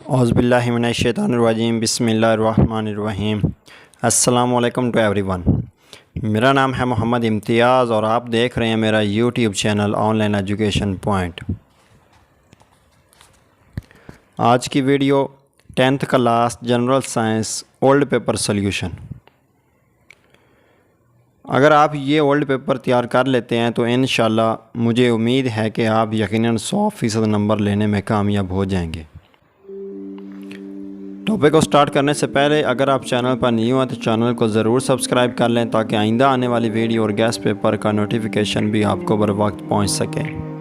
औज़ुबिल्लाहि मिनश्शैतानिर्रजीम बिस्मिल्लाहिर्रहमानिर्रहीम। अस्सलामु अलैकुम टू एवरीवन। मेरा नाम है मोहम्मद इम्तियाज़ और आप देख रहे हैं मेरा YouTube channel online education point. आज की video 10th class general science old paper solution. अगर आप ये ओल्ड पेपर तैयार कर लेते हैं तो इंशाल्लाह मुझे उम्मीद है कि आप यकीनन 100% नंबर लेने में कामयाब हो जाएंगे। टॉपिक को स्टार्ट करने से पहले अगर आप चैनल पर न्यू हैं तो चैनल को ज़रूर सब्सक्राइब कर लें ताकि आइंदा आने वाली वीडियो और गेस्ट पेपर का नोटिफिकेशन भी आपको बर वक्त पहुँच सके।